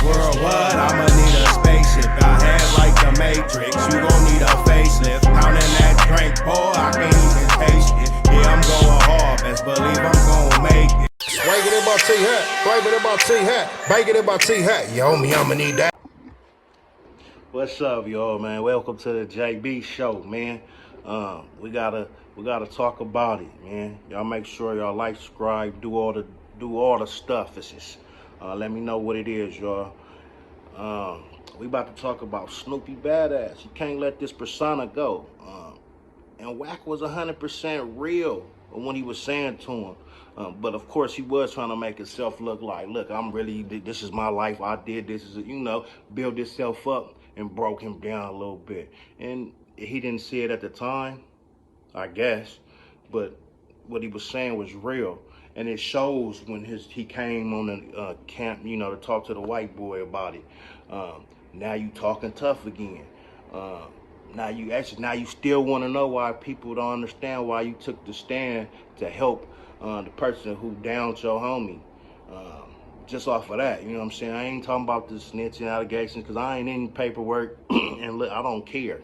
world, what? I'ma need a spaceship. Got hands like the Matrix. You gon' need a facelift. Pounding that drink, boy, I can't even taste it. Yeah, I'm going hard. Best believe I'm gon' make it. Swag it in my T-hat, flame it in my T-hat, bang it in my T-hat. Yo, me, I'ma need that. What's up, y'all, man? Welcome to the JB show, man. We gotta talk about it, man. Y'all make sure y'all like, subscribe, do all the stuff. It's just, let me know what it is, y'all. We about to talk about Snoopy Badass. You can't let this persona go. And Wack was 100% real when he was saying to him. But of course, he was trying to make himself look like, look, I'm really, this is my life. I did this, build himself up and broke him down a little bit. And he didn't see it at the time, I guess, but what he was saying was real. And it shows when he came on the camp, to talk to the white boy about it. Now you talking tough again. Now you still want to know why people don't understand why you took the stand to help the person who downed your homie. Just off of that, you know what I'm saying? I ain't talking about the snitching allegations because I ain't in paperwork and look, I don't care,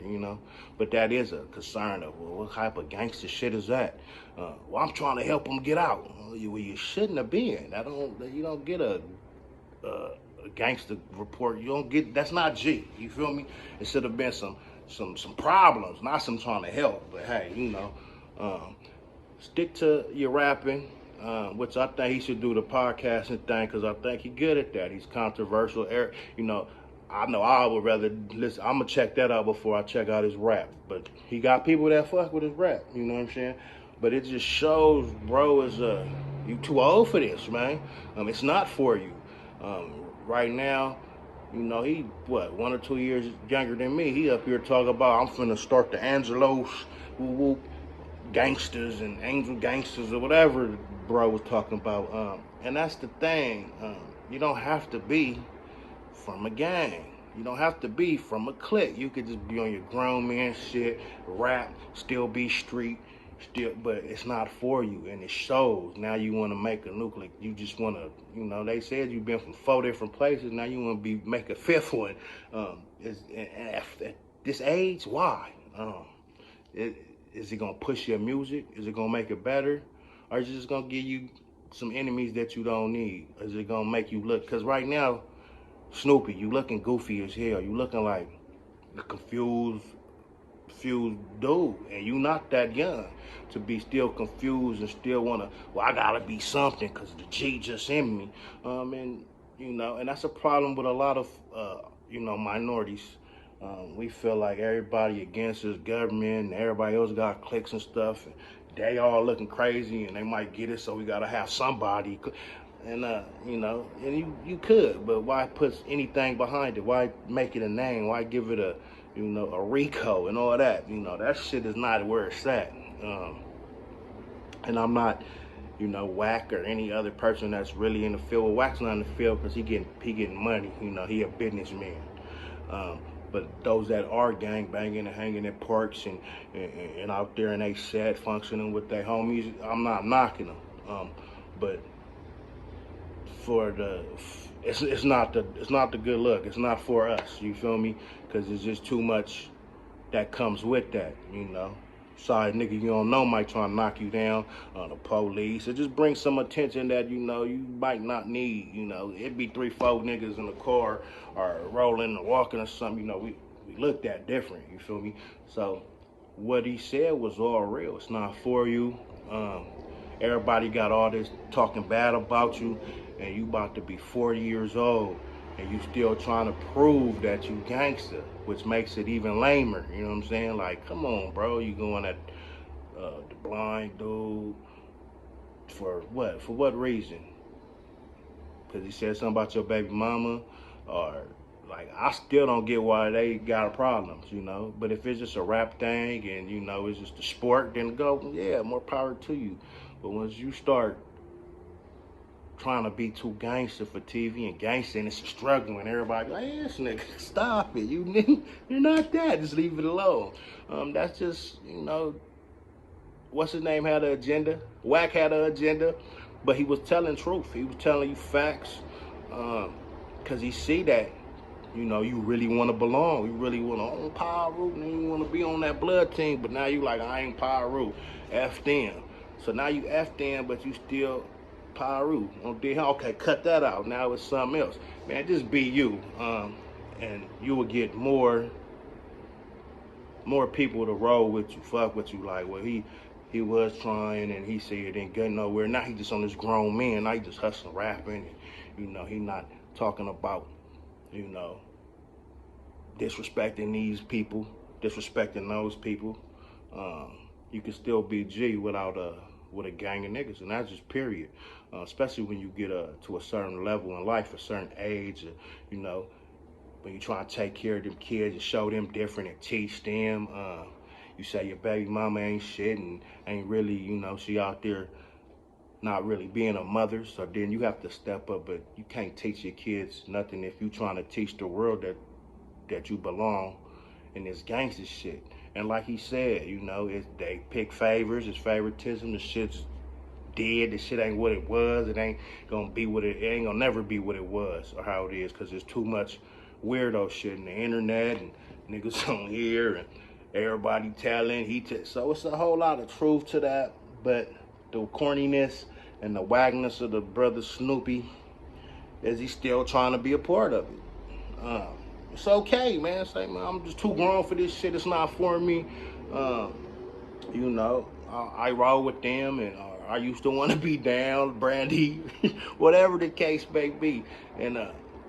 But that is a concern of, well, what type of gangster shit is that? Well, I'm trying to help him get out. Well, you shouldn't have been. You don't get a gangster report. You don't get, that's not G. You feel me? It should have been some problems, not some trying to help. But hey, stick to your rapping, which I think he should do the podcasting thing because I think he's good at that. He's controversial. I know I would rather listen. I'm gonna check that out before I check out his rap. But he got people that fuck with his rap. You know what I'm saying? But it just shows, bro, you too old for this, man. It's not for you. Right now, he, 1 or 2 years younger than me. He up here talking about, I'm finna start the Angelos, whoop, gangsters and angel gangsters or whatever bro was talking about. And that's the thing. You don't have to be from a gang. You don't have to be from a clique. You could just be on your grown man shit, rap, still be street, but it's not for you, and it shows. Now you want to make a nuclear. You just want to, they said you've been from 4 different places. Now you want to make a 5th one. At this age, why? Is it gonna push your music? Is it gonna make it better, or is it just gonna give you some enemies that you don't need? Is it gonna make you look? Because right now, Snoopy, you looking goofy as hell. You looking like a confused dude, and you not that young to be still confused and still wanna, well, I gotta be something because the G just in me. And that's a problem with a lot of minorities. We feel like everybody against this government and everybody else got cliques and stuff, and they all looking crazy and they might get it, so we gotta have somebody. And you could, but why put anything behind it? Why make it a name? Why give it a Rico and all that? That shit is not where it's at. And I'm not, Wack or any other person that's really in the field. Well, Wack's not in the field because he getting money. He a businessman. But those that are gang banging and hanging in parks and out there and they set functioning with their homies, I'm not knocking them. But it's not the good look. It's not for us. You feel me? Because there's just too much that comes with that. Sorry, nigga, you don't know might try to knock you down on the police. It just brings some attention that, you might not need. It'd be 3-4 niggas in the car or rolling or walking or something. We looked at different, you feel me? So what he said was all real. It's not for you. Everybody got all this talking bad about you, and you about to be 40 years old, and you still trying to prove that you gangster, which makes it even lamer. You know what I'm saying? Like, come on, bro. You going at the blind dude for what? For what reason? Because he said something about your baby mama, or like, I still don't get why they got problems, But if it's just a rap thing and, it's just a sport, then yeah, more power to you. But once you start trying to be too gangster for TV and gangster, and it's a struggle, and everybody like, hey, this nigga, stop it. You're not that. Just leave it alone. That's just, what's his name had an agenda. Wack had an agenda, but he was telling truth. He was telling you facts. because he see that, you know, you really want to belong. You really want to own Power Root, and you want to be on that blood team. But now you like, I ain't Power Root. F them. So now you F them, but you still Power Root. Okay, cut that out. Now it's something else. Man, just be you. And you will get more people to roll with you, fuck with you. Like, well, he was trying, and he said it didn't get nowhere. Now he just on this grown man. Now he just hustling, rapping, and, you know, he not talking about, you know, disrespecting these people, disrespecting those people. You can still be G without with a gang of niggas, and that's just period. Especially when you get to a certain level in life, a certain age, you know, when you try to take care of them kids and show them different and teach them. You say your baby mama ain't shit and ain't really, you know, she out there not really being a mother, so then you have to step up, but you can't teach your kids nothing if you trying to teach the world that you belong in this gangster shit. And like he said, you know, they pick favors, it's favoritism, the shit's dead, the shit ain't what it was, it ain't gonna be what it ain't gonna never be what it was or how it is, because there's too much weirdo shit in the internet and niggas on here and everybody telling, so it's a whole lot of truth to that, but the corniness and the wagness of the brother Snoopy is he still trying to be a part of it. It's okay, man. Say, man, I'm just too grown for this shit. It's not for me. You know, I roll with them, and I used to want to be down, Brandy, whatever the case may be. And,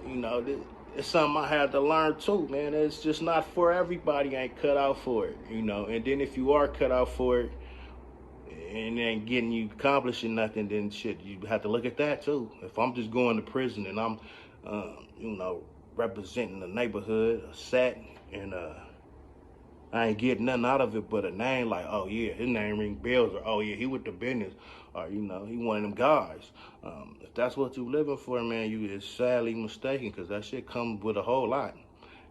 you know, it's something I had to learn too, man. It's just not for everybody. Ain't cut out for it, you know. And then if you are cut out for it, and ain't getting you accomplishing nothing, then shit, you have to look at that too. If I'm just going to prison and I'm, you know, representing the neighborhood, a set, and I ain't getting nothing out of it but a name like, oh yeah, his name ring bells, or oh yeah, he with the business, or you know, he one of them guys. If that's what you living for, man, you is sadly mistaken, because that shit comes with a whole lot.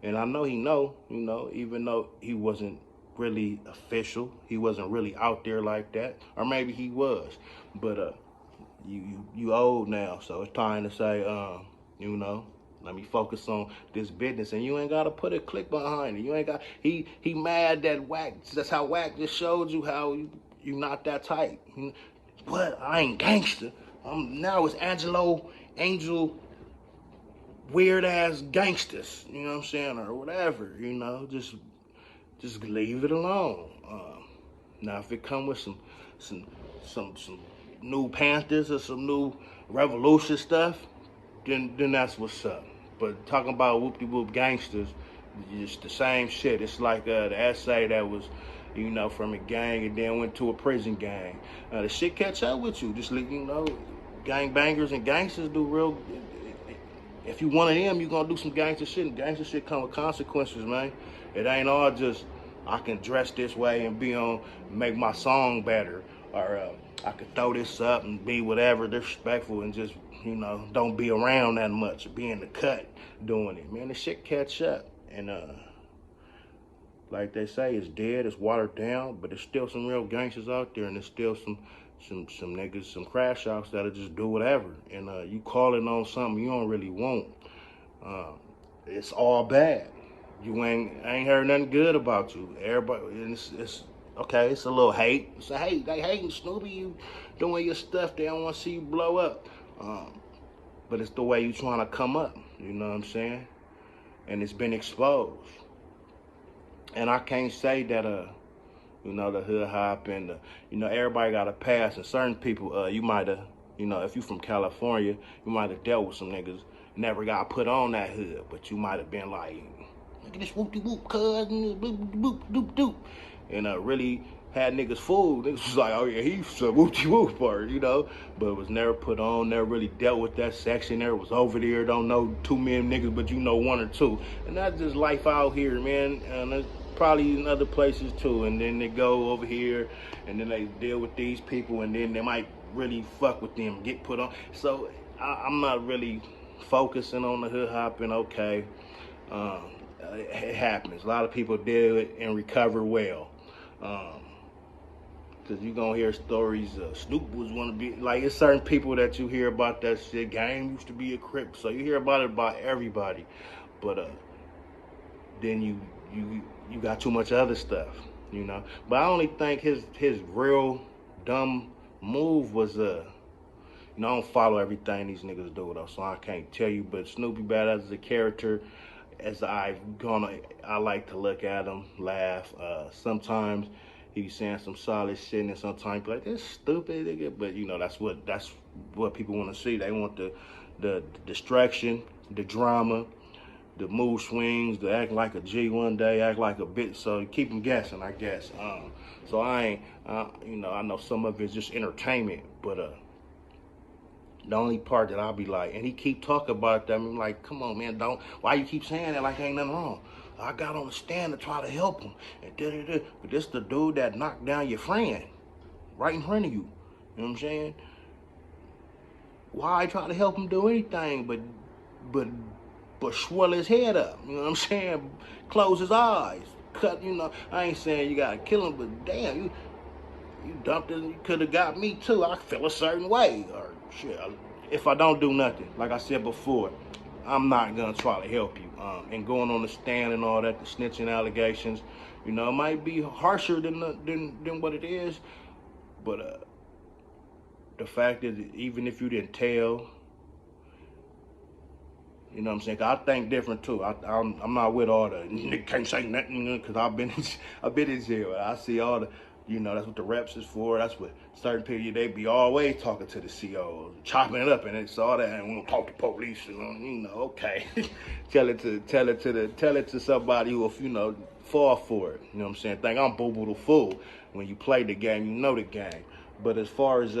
And I know he know, you know, even though he wasn't really official, he wasn't really out there like that, or maybe he was, but you old now, so it's time to say, you know, let me focus on this business, and you ain't gotta put a click behind it. You ain't got. He mad that Wack. That's how Wack just showed you how you not that type. What? I ain't gangster. Now it's Angel, weird ass gangsters. You know what I'm saying, or whatever. You know, just leave it alone. Now if it come with some new Panthers or some new Revolution stuff, then that's what's up. But talking about whoop-de-whoop gangsters, it's the same shit. It's like the essay that was, you know, from a gang and then went to a prison gang. The shit catch up with you. Just, you know, gang bangers and gangsters do real. If you one of them, you gonna do some gangster shit, and gangster shit come with consequences, man. It ain't all just, I can dress this way and make my song better, or I could throw this up and be whatever, disrespectful, and just, you know, don't be around that much, or be in the cut doing it. Man, the shit catch up. And like they say, it's dead, it's watered down, but there's still some real gangsters out there, and there's still some niggas, some crash outs that'll just do whatever. And you calling on something you don't really want. It's all bad. I ain't heard nothing good about you. Everybody, and it's okay, it's a little hate. It's a hate. They hating Snoopy, you doing your stuff. They don't want to see you blow up. But it's the way you trying to come up. You know what I'm saying? And it's been exposed. And I can't say that, you know, the hood hop and you know, everybody got a pass. And certain people, you might have, you know, if you from California, you might have dealt with some niggas, never got put on that hood, but you might have been like, look at this whoop-de-whoop, cousin, boop-doop-doop. And really had niggas fooled. Niggas was like, oh yeah, he's some whoop-de-whoop part, you know, but was never put on, never really dealt with that section there, was over there, don't know too many niggas, but you know one or two. And that's just life out here, man. And there's probably in other places too. And then they go over here, and then they deal with these people, and then they might really fuck with them, get put on. So I'm not really focusing on the hood hopping, okay. It happens. A lot of people do it and recover well. Cause you gonna hear stories. Snoop was one of the like. It's certain people that you hear about that shit. Game used to be a Crip, so you hear about it about everybody. But then you got too much other stuff, you know. But I only think his real dumb move was you know, I don't follow everything these niggas do though, so I can't tell you. But Snoopy Badass as a character, I like to look at him, laugh. Sometimes he be saying some solid shit, and sometimes be like, "This stupid nigga." But you know, that's what people want to see. They want the distraction, the drama, the mood swings, to act like a G one day, act like a bitch. So keep them guessing, I guess. So I ain't, you know, I know some of it's just entertainment, but the only part that I'll be like, and he keep talking about that, I'm like, come on, man, why you keep saying that like ain't nothing wrong? I got on the stand to try to help him, and da-da-da. But this the dude that knocked down your friend right in front of you. You know what I'm saying? Why try to help him do anything but swell his head up? You know what I'm saying? Close his eyes, cut. You know, I ain't saying you gotta kill him, but damn, you dumped it. You could have got me too. I feel a certain way, or shit. If I don't do nothing, like I said before, I'm not gonna try to help you. And going on the stand and all that, the snitching allegations, you know, it might be harsher than what it is, but the fact is, even if you didn't tell, you know what I'm saying? 'Cause I think different too. I'm not with all the nigga can't say nothing, because I've been in jail. I see all the, you know, that's what the reps is for. That's what certain people, they be always talking to the COs, chopping it up, and it's all that. And we don't talk to police, you know, okay. tell it to somebody who will, you know, fall for it. You know what I'm saying? Think I'm boo boo the fool. When you play the game, you know the game. But as far as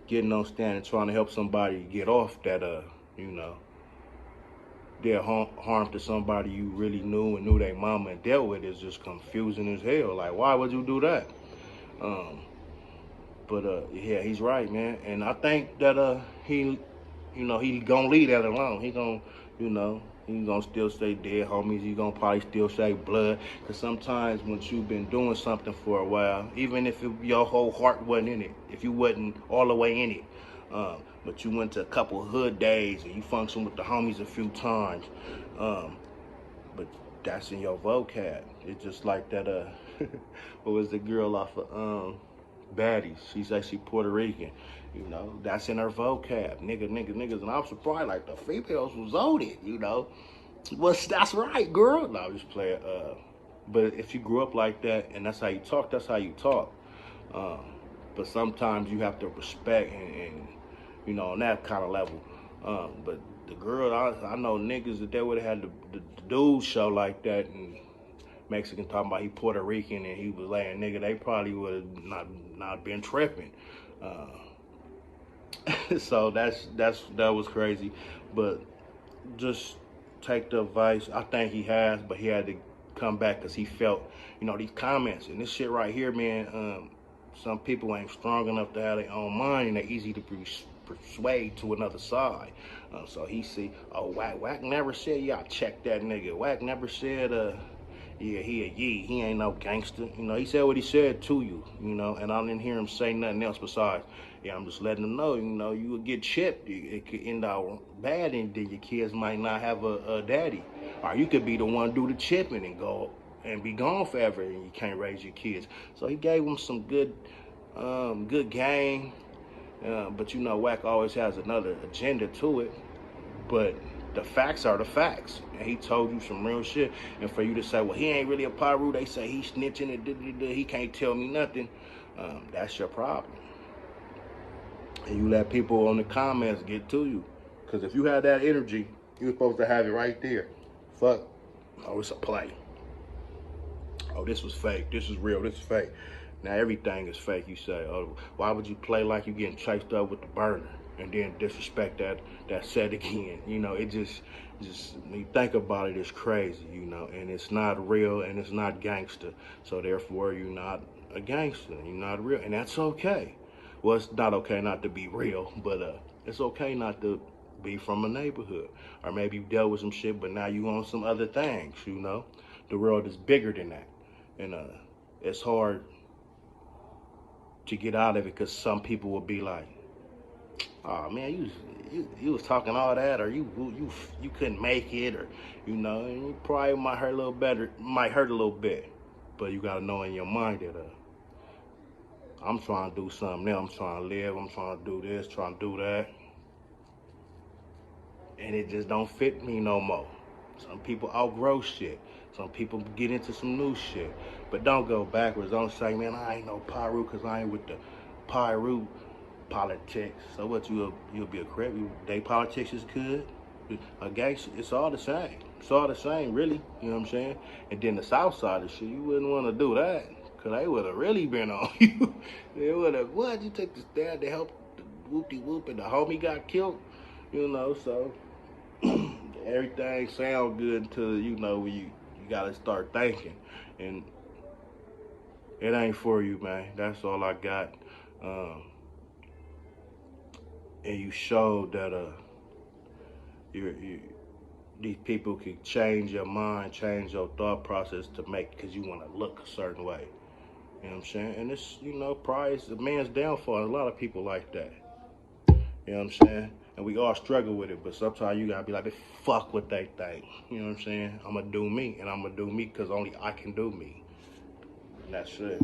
getting on stand and trying to help somebody get off that you know, did harm to somebody you really knew and knew their mama and dealt with, is just confusing as hell. Like, why would you do that? But yeah, he's right, man. And I think that he, you know, he gonna leave that alone. He gonna, you know, he gonna still say dead homies. He gonna probably still say blood. Cause sometimes once you've been doing something for a while, even if your whole heart wasn't in it, if you wasn't all the way in it, but you went to a couple hood days and you functioned with the homies a few times, but that's in your vocab. It's just like that. What was the girl off of Baddies? She's actually Puerto Rican. You know, that's in her vocab. Niggas. And I'm surprised, like, the females was on it, you know. Well, that's right, girl. No, I'm just playing. But if you grew up like that and that's how you talk, that's how you talk. But sometimes you have to respect and you know, on that kind of level. But the girl, I know niggas that they would have had the dude show like that, and Mexican talking about he Puerto Rican and he was laying nigga, they probably would have not been tripping. So that was crazy. But just take the advice. I think he has, but he had to come back because he felt, you know, these comments and this shit right here, man. Some people ain't strong enough to have their own mind, and they're easy to persuade to another side. So he see, oh, Wack never said, yeah, check that nigga. Wack never said, yeah, he ain't no gangster. You know, he said what he said to you, you know, and I didn't hear him say nothing else besides, yeah, I'm just letting him know, you know, you would get chipped. It could end out bad, and then your kids might not have a daddy. Or you could be the one do the chipping and go and be gone forever, and you can't raise your kids. So he gave him some good game. But you know, Wack always has another agenda to it. But the facts are the facts. And he told you some real shit. And for you to say, well, he ain't really a Pyru, they say he's snitching and he can't tell me nothing, that's your problem. And you let people on the comments get to you. Because if you had that energy, you were supposed to have it right there. Fuck. Oh, it's a play. Oh, this was fake. This is real. This is fake. Now everything is fake. You say, oh, why would you play like you getting chased up with the burner and then disrespect that set again? You know, it just when you think about it, it's crazy, you know, and it's not real and it's not gangster. So therefore, you're not a gangster. You're not real, and that's okay. Well, it's not okay not to be real, but it's okay not to be from a neighborhood, or maybe you dealt with some shit, but now you on some other things. You know, the world is bigger than that, and it's hard to get out of it, because some people will be like, oh man, you was talking all that, or you couldn't make it, or and you probably might hurt a little bit, but you gotta know in your mind that I'm trying to do something else. I'm trying to live. I'm trying to do this, trying to do that, and it just don't fit me no more. Some people outgrow shit. Some people get into some new shit, but don't go backwards. Don't say, man, I ain't no Pyru because I ain't with the Pyru politics. So what, you'll be a crip? They politics is good. A gangster, it's all the same. It's all the same, really. You know what I'm saying? And then the South Side of shit, you wouldn't want to do that, because they would have really been on you. They would have, what, you take the stand to help the whoop-de-whoop and the homie got killed? So everything sound good until, when you got to start thinking. And it ain't for you, man. That's all I got. And you showed that these people can change your mind, change your thought process because you want to look a certain way. You know what I'm saying? And it's, pride is a man's downfall. A lot of people like that. You know what I'm saying? And we all struggle with it, but sometimes you gotta be like, fuck what they think. You know what I'm saying? I'm gonna do me, and I'm gonna do me because only I can do me. And that's it.